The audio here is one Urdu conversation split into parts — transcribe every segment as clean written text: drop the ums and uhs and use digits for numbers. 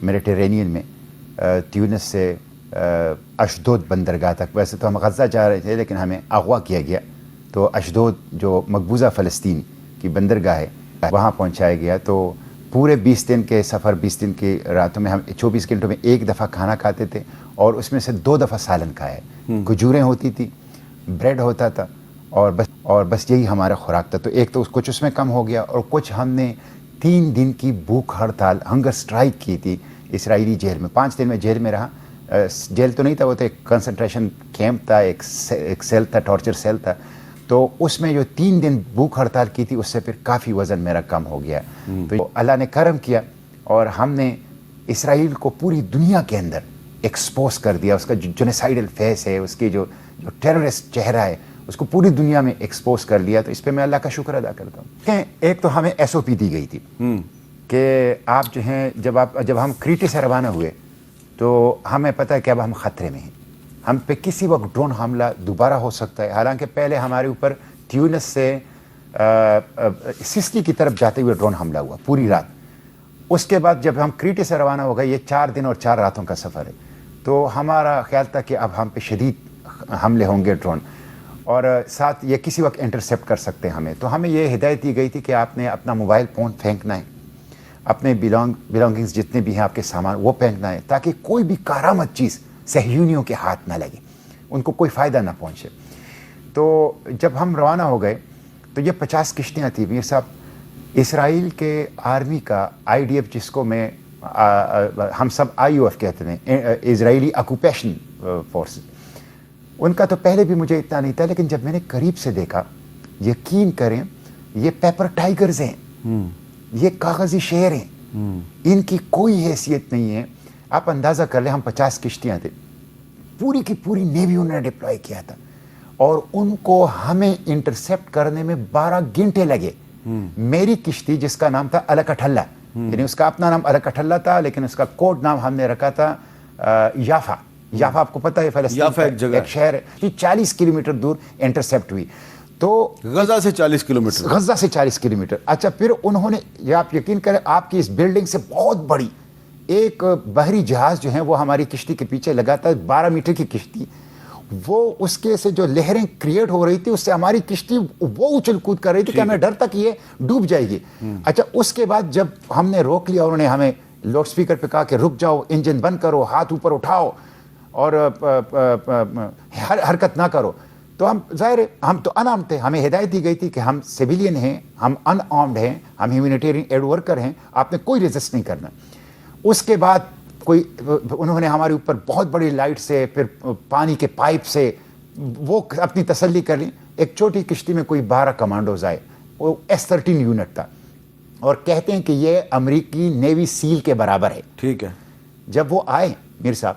میڈیٹرینین میں، تیونس سے اشدود بندرگاہ تک. ویسے تو ہم غزہ جا رہے تھے لیکن ہمیں اغوا کیا گیا، تو اشدود جو مقبوضہ فلسطین کی بندرگاہ ہے وہاں پہنچایا گیا. تو پورے 20 دن کے سفر، 20 دن کی راتوں میں ہم 24 گھنٹوں میں ایک دفعہ کھانا کھاتے تھے، اور اس میں سے 2 دفعہ سالن کھایا ہے. کھجوریں ہوتی تھی، بریڈ ہوتا تھا، اور بس یہی ہمارا خوراک تھا. تو ایک تو کچھ اس میں کم ہو گیا، اور کچھ ہم نے 3 دن کی بھوک ہڑتال، ہنگر سٹرائک کی تھی اسرائیلی جیل میں. 5 دن میں جیل میں رہا. جیل تو نہیں تھا، وہ تو ایک کنسنٹریشن کیمپ تھا، ایک سیل تھا، ٹارچر سیل تھا. تو اس میں جو 3 دن بھوک ہڑتال کی تھی، اس سے پھر کافی وزن میرا کم ہو گیا. تو اللہ نے کرم کیا اور ہم نے اسرائیل کو پوری دنیا کے اندر ایکسپوز کر دیا. اس کا جو جنوسائیڈل فیس ہے، اس کی جو ٹیررسٹ چہرہ ہے، اس کو پوری دنیا میں ایکسپوز کر لیا. تو اس پہ میں اللہ کا شکر ادا کرتا ہوں. ایک تو ہمیں SOP دی گئی تھی کہ آپ جو ہیں جب ہم کریٹی سے روانہ ہوئے تو ہمیں پتہ ہے کہ اب ہم خطرے میں ہیں، ہم پہ کسی وقت ڈرون حملہ دوبارہ ہو سکتا ہے. حالانکہ پہلے ہمارے اوپر تیونس سے سسلی کی طرف جاتے ہوئے ڈرون حملہ ہوا پوری رات. اس کے بعد جب ہم کریٹی سے روانہ ہو گئے، یہ 4 دن اور 4 راتوں کا سفر ہے، تو ہمارا خیال تھا کہ اب ہم پہ شدید حملے ہوں گے ڈرون، اور ساتھ یہ کسی وقت انٹرسیپٹ کر سکتے ہیں ہمیں. تو ہمیں یہ ہدایت دی گئی تھی کہ آپ نے اپنا موبائل فون پھینکنا ہے، اپنے بلانگنگز جتنے بھی ہیں آپ کے سامان وہ پھینکنا ہے، تاکہ کوئی بھی کارآمد چیز صہیونیوں کے ہاتھ نہ لگے، ان کو کوئی فائدہ نہ پہنچے. تو جب ہم روانہ ہو گئے تو یہ 50 کشتیاں تھیں. میر صاحب، اسرائیل کے آرمی کا IDF، جس کو ہم سب IOF کہتے ہیں، اسرائیلی آکوپیشن فورس، ان کا تو پہلے بھی مجھے اتنا نہیں تھا، لیکن جب میں نے قریب سے دیکھا، یقین کریں یہ پیپر ٹائیگرز ہیں، یہ کاغذی شیر ہیں، ان کی کوئی حیثیت نہیں ہے. آپ اندازہ کر لیں، ہم 50 کشتیاں تھے، پوری کی پوری نیوی انہوں نے ڈپلوائے کیا تھا، اور ان کو ہمیں انٹرسیپٹ کرنے میں 12 گھنٹے لگے. میری کشتی جس کا نام تھا الکٹھلہ، یعنی اس کا اپنا نام الکٹھلہ تھا، لیکن اس کا کوڈ نام ہم نے رکھا تھا یافا. یافا آپ کو پتہ ہے فلسطین کا ایک شہر ہے، 40 کلومیٹر دور انٹرسیپٹ ہوئی. تو غزہ سے 40 کلومیٹر. غزہ سے 40 کلومیٹر. اچھا، پھر انہوں نے، یہ آپ یقین کریں، آپ کی اس بلڈنگ سے بہت بڑی ایک بحری جہاز جو ہے وہ ہماری کشتی کے پیچھے لگا تھا، 12 میٹر کی کشتی. وہ اس کے سے جو لہریں کریٹ ہو رہی تھی، اس سے ہماری کشتی وہ اچھل کود کر رہی تھی کہ ہمیں ڈر تھا کہ یہ ڈوب جائے گی. اچھا، اس کے بعد جب ہم نے روک لیا، انہوں نے ہمیں لاؤڈ اسپیکر پہ کہا کہ رک جاؤ، انجن بند کرو، ہاتھ اوپر اٹھاؤ اور حرکت نہ کرو. تو ہم ظاہر ہم تو ان آرمڈ تھے، ہمیں ہدایت دی گئی تھی کہ ہم سویلین ہیں، ہم ان آرمڈ ہیں، ہم ہیومینیٹیرین ایڈ ورکر ہیں، آپ نے کوئی ریزسٹ نہیں کرنا. اس کے بعد انہوں نے ہمارے اوپر بہت بڑی لائٹ سے، پھر پانی کے پائپ سے وہ اپنی تسلی کر لی. ایک چھوٹی کشتی میں کوئی 12 کمانڈوز آئے، وہ S-13 یونٹ تھا، اور کہتے ہیں کہ یہ امریکی نیوی سیل کے برابر ہے. ٹھیک ہے. جب وہ آئے میر صاحب،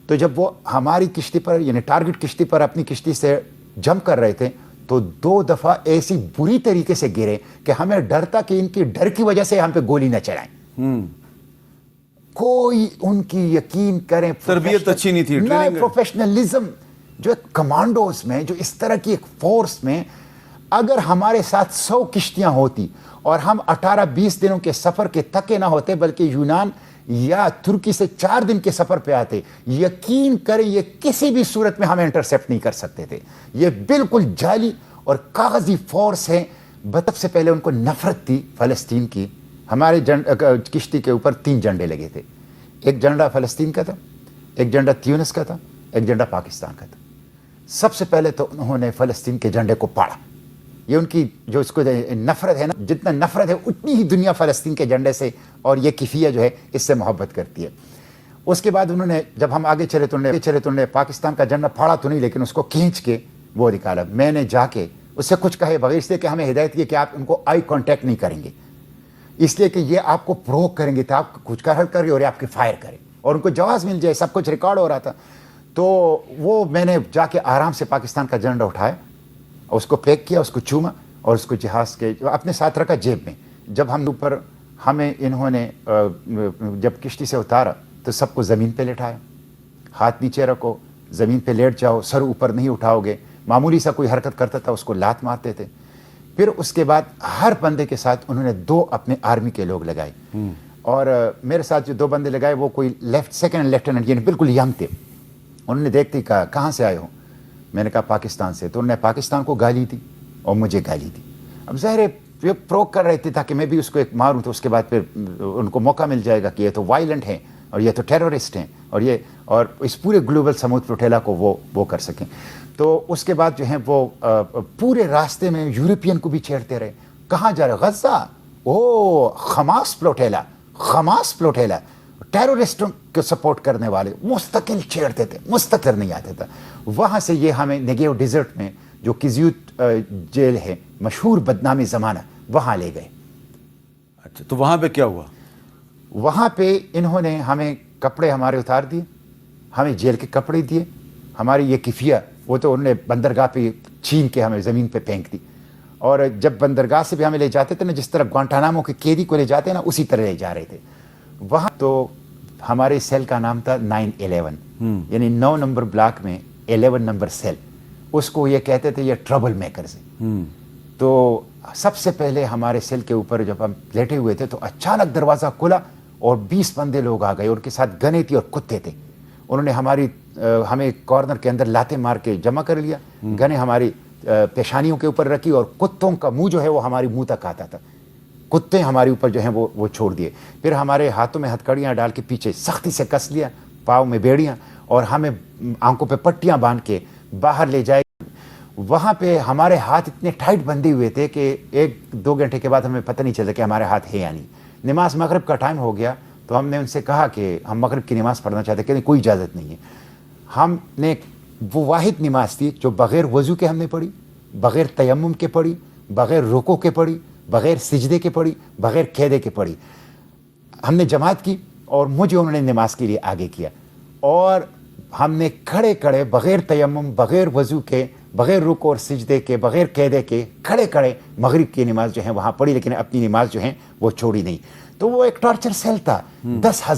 تو جب وہ ہماری کشتی پر، یعنی ٹارگٹ کشتی پر اپنی کشتی سے جمپ کر رہے تھے، تو 2 دفعہ ایسی بری طریقے سے گرے کہ ہمیں ڈر تھا کہ ان کی ڈر کی وجہ سے ہم پہ گولی نہ چلائیں. کوئی ان کی، یقین کریں، تربیت اچھی نہیں تھی، پروفیشنلزم جو کمانڈوز میں، جو اس طرح کی ایک فورس میں، اگر ہمارے ساتھ 100 کشتیاں ہوتی اور ہم 18-20 دنوں کے سفر کے تھکے نہ ہوتے، بلکہ یونان یا ترکی سے 4 دن کے سفر پہ آتے، یقین کریں یہ کسی بھی صورت میں ہمیں انٹرسیپٹ نہیں کر سکتے تھے. یہ بالکل جعلی اور کاغذی فورس ہے. سب سے پہلے ان کو نفرت تھی فلسطین کی. ہمارے کشتی کے اوپر 3 جھنڈے لگے تھے، ایک جھنڈا فلسطین کا تھا، ایک جھنڈا تیونس کا تھا، ایک جھنڈا پاکستان کا تھا. سب سے پہلے تو انہوں نے فلسطین کے جھنڈے کو پاڑا. یہ ان کی جو اس کو نفرت ہے نا، جتنا نفرت ہے اتنی ہی دنیا فلسطین کے جھنڈے سے اور یہ کفیہ جو ہے اس سے محبت کرتی ہے. اس کے بعد انہوں نے، جب ہم آگے چلے تو انہوں نے پاکستان کا جھنڈا پھاڑا تو نہیں، لیکن اس کو کھینچ کے وہ نکالا. میں نے جا کے اس سے کچھ کہے بغیر، اس لیے کہ ہمیں ہدایت کی کہ آپ ان کو آئی کانٹیکٹ نہیں کریں گے، اس لیے کہ یہ آپ کو پروک کریں گے، تو آپ کچھ کہل کریں اور آپ کے فائر کریں اور ان کو جواز مل جائے. سب کچھ ریکارڈ ہو رہا تھا. تو وہ میں نے جا کے آرام سے پاکستان کا جھنڈا اٹھایا، اس کو پیک کیا، اس کو چوما اور اس کو جہاز کے اپنے ساتھ رکھا جیب میں. جب ہم اوپر، ہمیں انہوں نے جب کشتی سے اتارا تو سب کو زمین پہ لٹایا. ہاتھ نیچے رکھو، زمین پہ لیٹ جاؤ، سر اوپر نہیں اٹھاؤ گے. معمولی سا کوئی حرکت کرتا تھا اس کو لات مارتے تھے. پھر اس کے بعد ہر بندے کے ساتھ انہوں نے 2 اپنے آرمی کے لوگ لگائے. اور میرے ساتھ جو 2 بندے لگائے وہ کوئی سیکنڈ لیفٹیننٹ یعنی بالکل ینگ تھے. انہوں نے دیکھتے ہی کہا کہاں سے آئے ہو؟ میں نے کہا پاکستان سے. تو انہوں نے پاکستان کو گالی دی اور مجھے گالی دی. اب ظاہر ہے یہ پروک کر رہے تھے تاکہ میں بھی اس کو ایک ماروں تو اس کے بعد پھر ان کو موقع مل جائے گا کہ یہ تو وائلنٹ ہیں اور یہ تو ٹیرورسٹ ہیں اور اس پورے گلوبل سمودھ فلوٹیلا کو وہ کر سکیں. تو اس کے بعد جو ہیں وہ پورے راستے میں یورپین کو بھی چھیڑتے رہے. کہاں جا رہے؟ غزہ. حماس فلوٹیلا ٹیرورسٹوں کو سپورٹ کرنے والے مستقل چھیڑتے تھے, مستقل نہیں آتے تھا. وہاں سے یہ ہمیں نیگیو ڈیزرٹ میں جو کزیوت جیل ہے مشہور بدنامی زمانہ وہاں لے گئے. اچھا تو وہاں پہ کیا ہوا؟ وہاں پہ انہوں نے ہمیں کپڑے ہمارے اتار دیے, ہمیں جیل کے کپڑے دیے. ہماری یہ کفیہ وہ تو انہوں نے بندرگاہ پہ چھین کے ہمیں زمین پہ پھینک دی. اور جب بندرگاہ سے بھی ہمیں لے جاتے تھے نا, جس طرح گوانٹانامو کے قیدی کو لے جاتے ہیں نا, اسی طرح لے جا رہے تھے. وہاں تو ہمارے سیل کا نام تھا 911 یعنی 9 نمبر بلاک میں 11 نمبر سیل. اس کو یہ کہتے تھے یہ ٹربل میکرز ہیں. تو سب سے پہلے ہمارے سیل کے اوپر جب ہم لیٹے ہوئے تھے تو اچانک دروازہ کھلا اور 20 بندے لوگ آ گئے. ان کے ساتھ گنے تھی اور کتے تھے. انہوں نے ہمیں کارنر کے اندر لاتے مار کے جمع کر لیا. گنے ہماری پیشانیوں کے اوپر رکھی اور کتوں کا منہ جو ہے وہ ہماری منہ تک آتا تھا. کتے ہمارے اوپر جو ہیں وہ چھوڑ دیے. پھر ہمارے ہاتھوں میں ہتھکڑیاں ڈال کے پیچھے سختی سے کس لیا, پاؤں میں بیڑیاں, اور ہمیں آنکھوں پہ پٹیاں باندھ کے باہر لے جائے. وہاں پہ ہمارے ہاتھ اتنے ٹائٹ بندھے ہوئے تھے کہ 1-2 گھنٹے کے بعد ہمیں پتہ نہیں چلتا کہ ہمارے ہاتھ ہے یا نہیں. نماز مغرب کا ٹائم ہو گیا تو ہم نے ان سے کہا کہ ہم مغرب کی نماز پڑھنا چاہتے ہیں. کہ کوئی اجازت نہیں ہے. ہم نے وہ واحد نماز تھی جو بغیر وضو کے ہم نے پڑھی, بغیر تیمم کے پڑھی, بغیر رکوع کے پڑھی, بغیر سجدے کے پڑھی, بغیر قیدے کے پڑھی. ہم نے جماعت کی اور مجھے انہوں نے نماز کے لیے آگے کیا. اور ہم نے کھڑے کھڑے بغیر تیمم, بغیر وضو کے, بغیر رکوع اور سجدے کے, بغیر قیدے کے کھڑے کھڑے مغرب کی نماز جو ہے وہاں پڑھی, لیکن اپنی نماز جو ہے وہ چھوڑی نہیں. تو وہ ایک ٹارچر سیل تھا. 10,000